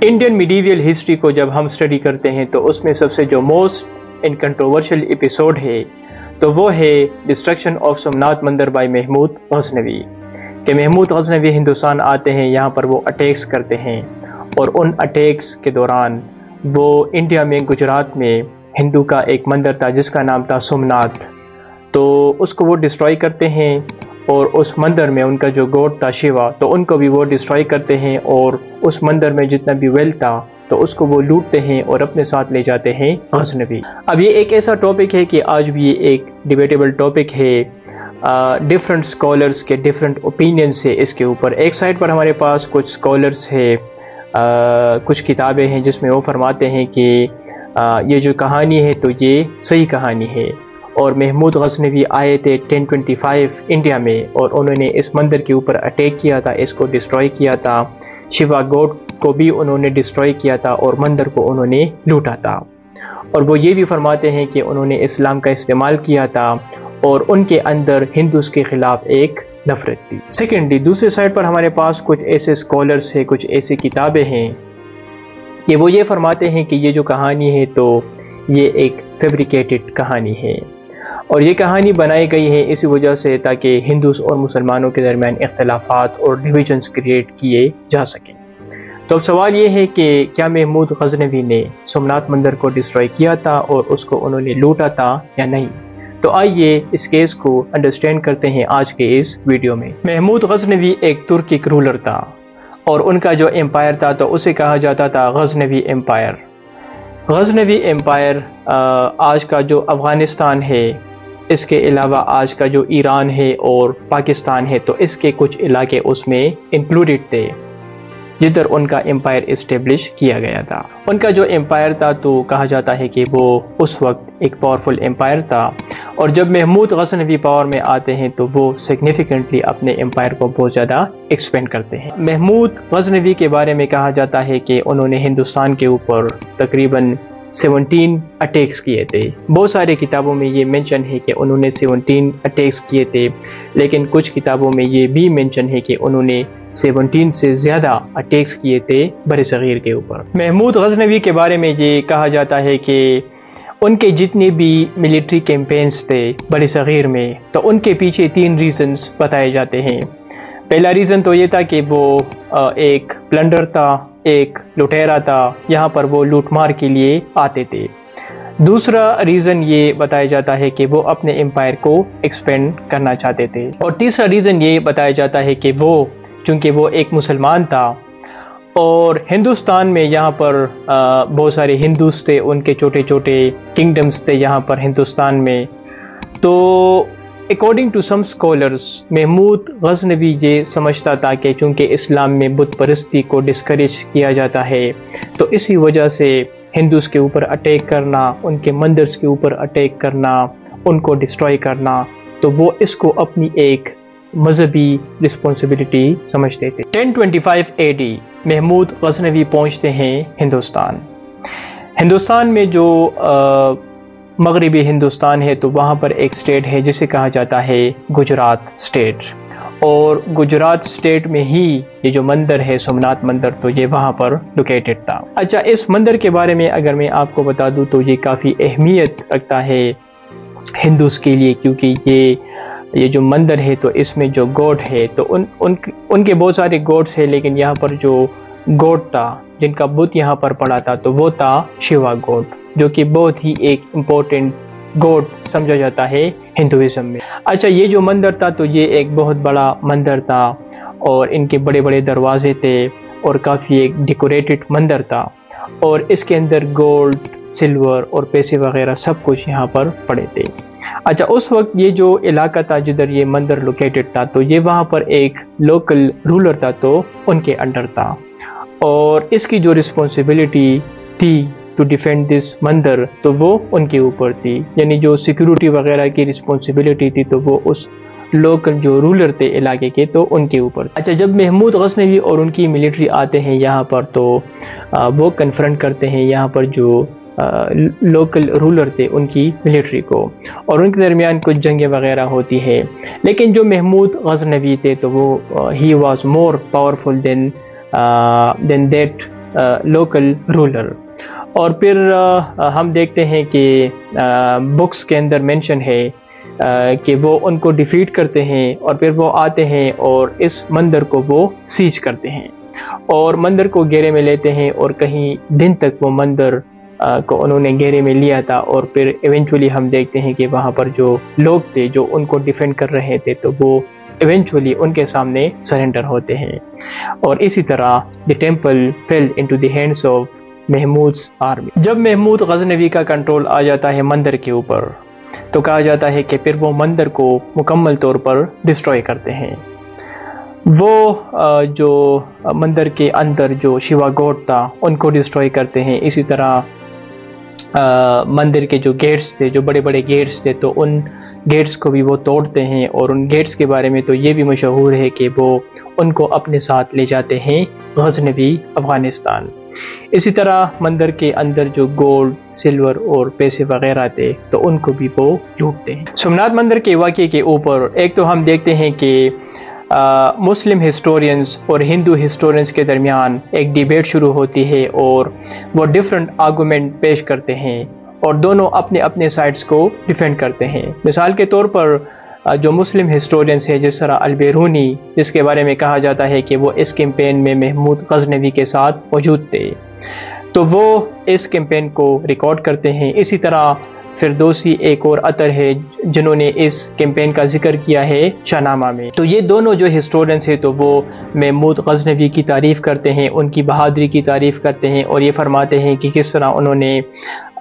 Indian medieval history کو جب ہم اسٹڈی کرتے ہیں تو اس میں سب سے جو موسٹ انکنٹروورشل ایپیسوڈ ہے تو وہ ہے ڈسٹرکشن آف سومناتھ مندر بائی محمود غزنوی، کہ محمود غزنوی ہندوستان آتے ہیں، یہاں پر وہ اٹیکس کرتے ہیں، اور ان اٹیکس کے دوران وہ انڈیا میں گجرات میں ہندو کا ایک مندر تھا جس کا نام تھا سومناتھ، تو اس کو وہ ڈسٹروائے کرتے ہیں، اور اس مندر میں ان کا جو گوڈ تھا شیوا، تو ان کو بھی وہ ڈسٹروائے کرتے ہیں، اور اس مندر میں جتنا بھی ویل تھا تو اس کو وہ لوٹتے ہیں اور اپنے ساتھ لے جاتے ہیں غزنوی۔ اب یہ ایک ایسا ٹاپک ہے کہ آج بھی یہ ایک ڈیبیٹیبل ٹاپک ہے، ڈیفرنٹ اسکالرس کے ڈیفرنٹ اوپینینس ہے اس کے اوپر۔ ایک سائڈ پر ہمارے پاس کچھ اسکالرس ہے، کچھ کتابیں ہیں جس میں وہ فرماتے ہیں کہ یہ جو کہانی ہے تو یہ صحیح کہانی ہے، اور محمود غزنوی آئے تھے 1025 انڈیا میں، اور انہوں نے اس مندر کے اوپر اٹیک کیا تھا، اس کو ڈسٹروائے کیا تھا، شیوا گوڈ کو بھی انہوں نے ڈسٹروائے کیا تھا، اور مندر کو انہوں نے لوٹا تھا۔ اور وہ یہ بھی فرماتے ہیں کہ انہوں نے اسلام کا استعمال کیا تھا، اور ان کے اندر ہندوز کے خلاف ایک نفرت تھی۔ سیکنڈلی دوسرے سائڈ پر ہمارے پاس کچھ ایسے اسکالرس ہیں، کچھ ایسی کتابیں ہیں کہ وہ یہ فرماتے ہیں کہ یہ جو کہانی ہے تو یہ ایک فیبریکیٹڈ کہانی ہے، اور یہ کہانی بنائی گئی ہے اسی وجہ سے تاکہ ہندوز اور مسلمانوں کے درمیان اختلافات اور ڈویژنز کریٹ کیے جا سکیں۔ تو اب سوال یہ ہے کہ کیا محمود غزنوی نے سومناتھ مندر کو ڈسٹروائے کیا تھا اور اس کو انہوں نے لوٹا تھا یا نہیں؟ تو آئیے اس کیس کو انڈرسٹینڈ کرتے ہیں آج کے اس ویڈیو میں۔ محمود غزنوی ایک ترکک رولر تھا، اور ان کا جو امپائر تھا تو اسے کہا جاتا تھا غزنوی امپائر۔ غزنوی امپائر آج کا جو افغانستان ہے، اس کے علاوہ آج کا جو ایران ہے اور پاکستان ہے، تو اس کے کچھ علاقے اس میں انکلوڈڈ تھے جدھر ان کا امپائر اسٹیبلش کیا گیا تھا۔ ان کا جو امپائر تھا تو کہا جاتا ہے کہ وہ اس وقت ایک پاورفل امپائر تھا، اور جب محمود غزنوی پاور میں آتے ہیں تو وہ سگنیفیکنٹلی اپنے امپائر کو بہت زیادہ ایکسپینڈ کرتے ہیں۔ محمود غزنوی کے بارے میں کہا جاتا ہے کہ انہوں نے ہندوستان کے اوپر تقریباً 17 اٹیکس کیے تھے۔ بہت سارے کتابوں میں یہ مینشن ہے کہ انہوں نے 17 اٹیکس کیے تھے، لیکن کچھ کتابوں میں یہ بھی مینشن ہے کہ انہوں نے 17 سے زیادہ اٹیکس کیے تھے بر صغیر کے اوپر۔ محمود غزنوی کے بارے میں یہ کہا جاتا ہے کہ ان کے جتنے بھی ملٹری کیمپینز تھے بر صغیر میں، تو ان کے پیچھے 3 ریزنز بتائے جاتے ہیں۔ پہلا ریزن تو یہ تھا کہ وہ ایک پلنڈر تھا، ایک لٹیرا تھا، یہاں پر وہ لوٹ مار کے لیے آتے تھے۔ دوسرا ریزن یہ بتایا جاتا ہے کہ وہ اپنے امپائر کو ایکسپینڈ کرنا چاہتے تھے، اور تیسرا ریزن یہ بتایا جاتا ہے کہ وہ چونکہ وہ ایک مسلمان تھا، اور ہندوستان میں یہاں پر بہت سارے ہندوز تھے، ان کے چھوٹے چھوٹے کنگڈمز تھے یہاں پر ہندوستان میں، تو according to some scholars Mahmud Ghaznavi یہ سمجھتا تھا کہ چونکہ اسلام میں بت پرستی کو ڈسکریج کیا جاتا ہے، تو اسی وجہ سے ہندوز کے اوپر اٹیک کرنا، ان کے مندرز کے اوپر اٹیک کرنا، ان کو ڈسٹروائے کرنا، تو وہ اس کو اپنی ایک مذہبی رسپانسبلٹی سمجھتے تھے۔ 1025 AD محمود غزنوی پہنچتے ہیں ہندوستان۔ ہندوستان میں جو مغربی ہندوستان ہے تو وہاں پر ایک سٹیٹ ہے جسے کہا جاتا ہے گجرات سٹیٹ، اور گجرات سٹیٹ میں ہی یہ جو مندر ہے سومناتھ مندر تو یہ وہاں پر لوکیٹڈ تھا۔ اچھا، اس مندر کے بارے میں اگر میں آپ کو بتا دوں تو یہ کافی اہمیت رکھتا ہے ہندوز کے لیے، کیونکہ یہ جو مندر ہے تو اس میں جو گوڈ ہے تو ان کے بہت سارے گوڈس ہیں، لیکن یہاں پر جو گوڈ تھا جن کا بت یہاں پر پڑا تھا تو وہ تھا شیوا گوڈ، جو کہ بہت ہی ایک امپورٹنٹ گوڈ سمجھا جاتا ہے ہندوازم میں۔ اچھا، یہ جو مندر تھا تو یہ ایک بہت بڑا مندر تھا، اور ان کے بڑے بڑے دروازے تھے، اور کافی ایک ڈیکوریٹڈ مندر تھا، اور اس کے اندر گولڈ، سلور اور پیسے وغیرہ سب کچھ یہاں پر پڑے تھے۔ اچھا، اس وقت یہ جو علاقہ تھا جدھر یہ مندر لوکیٹڈ تھا تو یہ وہاں پر ایک لوکل رولر تھا تو ان کے انڈر تھا، اور اس کی جو رسپانسبلٹی تھی ٹو ڈیفینڈ دس مندر تو وہ ان کے اوپر تھی، یعنی جو سیکیورٹی وغیرہ کی رسپانسبلٹی تھی تو وہ اس لوکل جو رولر تھے علاقے کے تو ان کے اوپر۔ اچھا، جب محمود غزنوی اور ان کی ملٹری آتے ہیں یہاں پر تو وہ کنفرنٹ کرتے ہیں یہاں پر جو لوکل رولر تھے ان کی ملٹری کو، اور ان کے درمیان کچھ جنگیں وغیرہ ہوتی ہے، لیکن جو محمود غزنوی تھے تو وہ he was more powerful than that local ruler. اور پھر ہم دیکھتے ہیں کہ بکس کے اندر مینشن ہے کہ وہ ان کو ڈیفیٹ کرتے ہیں اور پھر وہ آتے ہیں اور اس مندر کو وہ سیج کرتے ہیں اور مندر کو گھیرے میں لیتے ہیں اور کہیں دن تک وہ مندر کو انہوں نے گھیرے میں لیا تھا. اور پھر ایونچولی ہم دیکھتے ہیں کہ وہاں پر جو لوگ تھے جو ان کو ڈیفینڈ کر رہے تھے تو وہ ایونچولی ان کے سامنے سرنڈر ہوتے ہیں. اور اسی طرح the temple fell into the hands of محمود's آرمی. جب محمود غزنوی کا کنٹرول آ جاتا ہے مندر کے اوپر تو کہا جاتا ہے کہ پھر وہ مندر کو مکمل طور پر ڈسٹروائے کرتے ہیں. وہ جو مندر کے اندر جو شیوا گوڈ تھا ان کو ڈسٹروائے کرتے ہیں. اسی طرح مندر کے جو گیٹس تھے جو بڑے بڑے گیٹس تھے تو ان گیٹس کو بھی وہ توڑتے ہیں اور ان گیٹس کے بارے میں تو یہ بھی مشہور ہے کہ وہ ان کو اپنے ساتھ لے جاتے ہیں غزنوی افغانستان. اسی طرح مندر کے اندر جو گولڈ سلور اور پیسے وغیرہ تھے تو ان کو بھی وہ لوٹتے ہیں. سومناتھ مندر کے واقعے کے اوپر ایک تو ہم دیکھتے ہیں کہ مسلم ہسٹورینز اور ہندو ہسٹورینز کے درمیان ایک ڈیبیٹ شروع ہوتی ہے اور وہ ڈیفرنٹ آرگومنٹ پیش کرتے ہیں اور دونوں اپنے اپنے سائڈز کو ڈیفینڈ کرتے ہیں. مثال کے طور پر جو مسلم ہسٹورینز ہیں جس طرح البیرونی جس کے بارے میں کہا جاتا ہے کہ وہ اس کیمپین میں محمود غزنوی کے ساتھ موجود تھے تو وہ اس کیمپین کو ریکارڈ کرتے ہیں. اسی طرح فردوسی ایک اور اطر ہے جنہوں نے اس کیمپین کا ذکر کیا ہے شاہ نامہ میں. تو یہ دونوں جو ہسٹورینز ہیں تو وہ محمود غزنوی کی تعریف کرتے ہیں, ان کی بہادری کی تعریف کرتے ہیں اور یہ فرماتے ہیں کہ کس طرح انہوں نے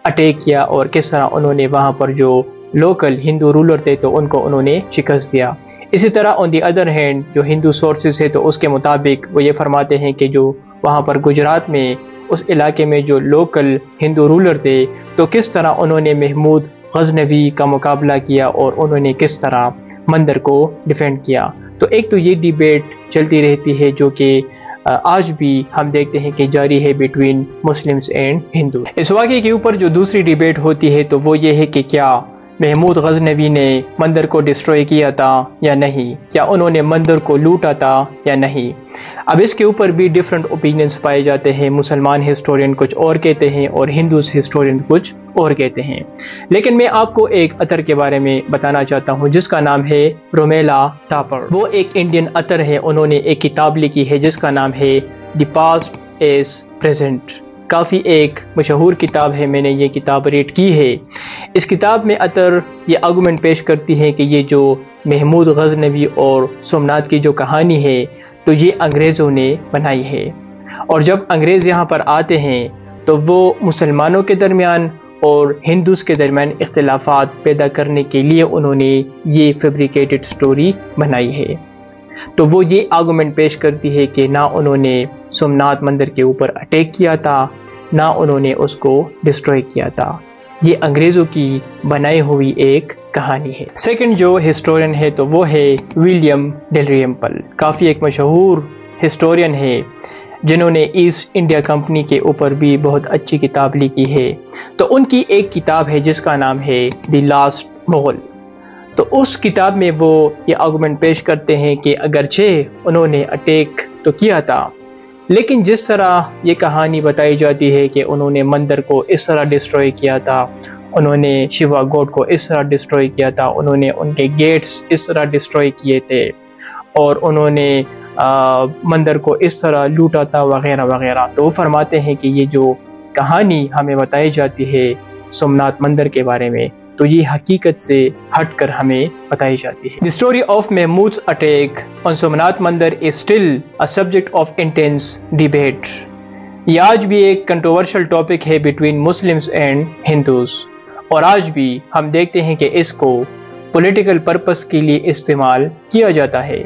اٹیک کیا اور کس طرح انہوں نے وہاں پر جو لوکل ہندو رولر تھے تو ان کو انہوں نے شکست دیا. اسی طرح آن دی ادر ہینڈ جو ہندو سورسز ہے تو اس کے مطابق وہ یہ فرماتے ہیں کہ جو وہاں پر گجرات میں اس علاقے میں جو لوکل ہندو رولر تھے تو کس طرح انہوں نے محمود غزنوی کا مقابلہ کیا اور انہوں نے کس طرح مندر کو ڈیفینڈ کیا. تو ایک تو یہ ڈیبیٹ چلتی رہتی ہے جو کہ آج بھی ہم دیکھتے ہیں کہ جاری ہے بٹوین مسلمز اینڈ ہندو. اس واقعے کے اوپر جو دوسری ڈیبیٹ ہوتی ہے تو وہ یہ ہے کہ کیا محمود غزنوی نے مندر کو ڈسٹروائے کیا تھا یا نہیں, کیا انہوں نے مندر کو لوٹا تھا یا نہیں. اب اس کے اوپر بھی ڈیفرنٹ اوپینینز پائے جاتے ہیں. مسلمان ہسٹورین کچھ اور کہتے ہیں اور ہندوز ہسٹورین کچھ اور کہتے ہیں. لیکن میں آپ کو ایک اطر کے بارے میں بتانا چاہتا ہوں جس کا نام ہے رومیلا تھاپر. وہ ایک انڈین اطر ہے. انہوں نے ایک کتاب لکھی ہے جس کا نام ہے دی پاسٹ از پریزنٹ. کافی ایک مشہور کتاب ہے, میں نے یہ کتاب ریڈ کی ہے. اس کتاب میں اطر یہ آرگومنٹ پیش کرتی ہے کہ یہ جو محمود غزنوی اور سومناتھ کی جو کہانی ہے تو یہ انگریزوں نے بنائی ہے اور جب انگریز یہاں پر آتے ہیں تو وہ مسلمانوں کے درمیان اور ہندوز کے درمیان اختلافات پیدا کرنے کے لیے انہوں نے یہ فیبریکیٹڈ سٹوری بنائی ہے. تو وہ یہ آرگومنٹ پیش کرتی ہے کہ نہ انہوں نے سومناتھ مندر کے اوپر اٹیک کیا تھا نہ انہوں نے اس کو ڈسٹروائے کیا تھا. یہ انگریزوں کی بنائی ہوئی ایک کہانی ہے. سیکنڈ جو ہسٹورین ہے تو وہ ہے ولیم ڈیلریمپل. کافی ایک مشہور ہسٹورین ہے جنہوں نے ایسٹ انڈیا کمپنی کے اوپر بھی بہت اچھی کتاب لکھی ہے. تو ان کی ایک کتاب ہے جس کا نام ہے دی لاسٹ مغل. تو اس کتاب میں وہ یہ آرگومنٹ پیش کرتے ہیں کہ اگرچہ انہوں نے اٹیک تو کیا تھا لیکن جس طرح یہ کہانی بتائی جاتی ہے کہ انہوں نے مندر کو اس طرح ڈسٹروائے کیا تھا, انہوں نے شیوا گوڈ کو اس طرح ڈسٹروائے کیا تھا, انہوں نے ان کے گیٹس اس طرح ڈسٹروائے کیے تھے اور انہوں نے مندر کو اس طرح لوٹا تھا وغیرہ وغیرہ. تو وہ فرماتے ہیں کہ یہ جو کہانی ہمیں بتائی جاتی ہے سومناتھ مندر کے بارے میں تو یہ حقیقت سے ہٹ کر ہمیں بتائی جاتی ہے. The story of Mahmud's attack on Somnath مندر is still a subject of intense debate. یہ آج بھی ایک کنٹروورشل ٹاپک ہے بٹوین مسلمز اینڈ ہندوز اور آج بھی ہم دیکھتے ہیں کہ اس کو پولیٹیکل پرپس کے لیے استعمال کیا جاتا ہے.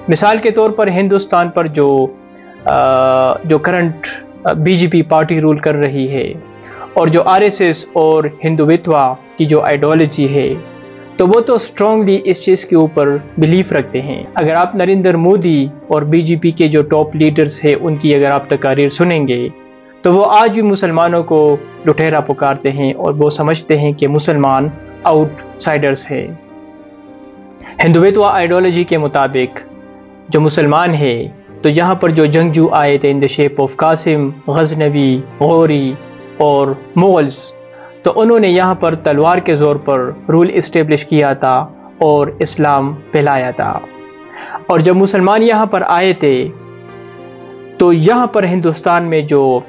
مثال کے طور پر ہندوستان پر جو current B J P party rule کر رہی ہے اور جو آر ایس ایس اور ہندوتوا کی جو آئیڈیالوجی ہے تو وہ تو سٹرونگلی اس چیز کے اوپر بلیف رکھتے ہیں. اگر آپ نریندر مودی اور بی جے پی کے جو ٹاپ لیڈرز ہیں ان کی اگر آپ تقاریر سنیں گے تو وہ آج بھی مسلمانوں کو لٹیرا پکارتے ہیں اور وہ سمجھتے ہیں کہ مسلمان آؤٹ سائڈرز ہیں. ہندوتوا آئیڈیالوجی کے مطابق جو مسلمان ہے تو تو یہاں پر جو جنگجو آئے تھے in the shape of Qasim, Ghaznavi, Ghori اور مغلز، تو انہوں نے یہاں پر تلوار کے زور پر رول اسٹیبلش کیا تھا اور اسلام پھیلایا تھا۔ اور جب مسلمان یہاں پر آئے تھے تو یہاں پر ہندوستان میں جو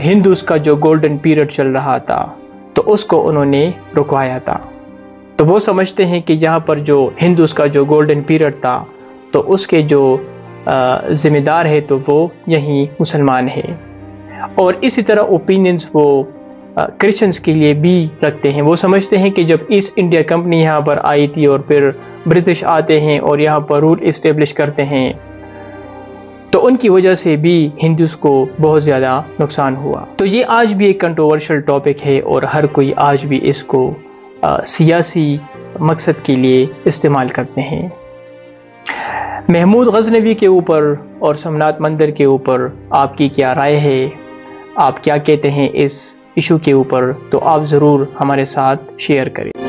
ہندوز کا جو گولڈن پیریڈ چل رہا تھا تو اس کو انہوں نے رکوایا تھا۔ تو وہ سمجھتے ہیں کہ یہاں پر جو ہندوز کا جو گولڈن پیریڈ تھا تو اس کے جو ذمہ دار ہے تو وہ یہی مسلمان ہے۔ اور اسی طرح اوپینینز وہ کرسچنز کے لیے بھی رکھتے ہیں۔ وہ سمجھتے ہیں کہ جب ایسٹ انڈیا کمپنی یہاں پر آئی تھی اور پھر برٹش آتے ہیں اور یہاں پر رول اسٹیبلش کرتے ہیں تو ان کی وجہ سے بھی ہندوز کو بہت زیادہ نقصان ہوا۔ تو یہ آج بھی ایک کنٹروورشل ٹاپک ہے اور ہر کوئی آج بھی اس کو سیاسی مقصد کے لیے استعمال کرتے ہیں۔ محمود غزنوی کے اوپر اور سومناتھ مندر کے اوپر آپ کی کیا رائے ہے؟ آپ کیا کہتے ہیں اس ایشو کے اوپر؟ تو آپ ضرور ہمارے ساتھ شیئر کریں۔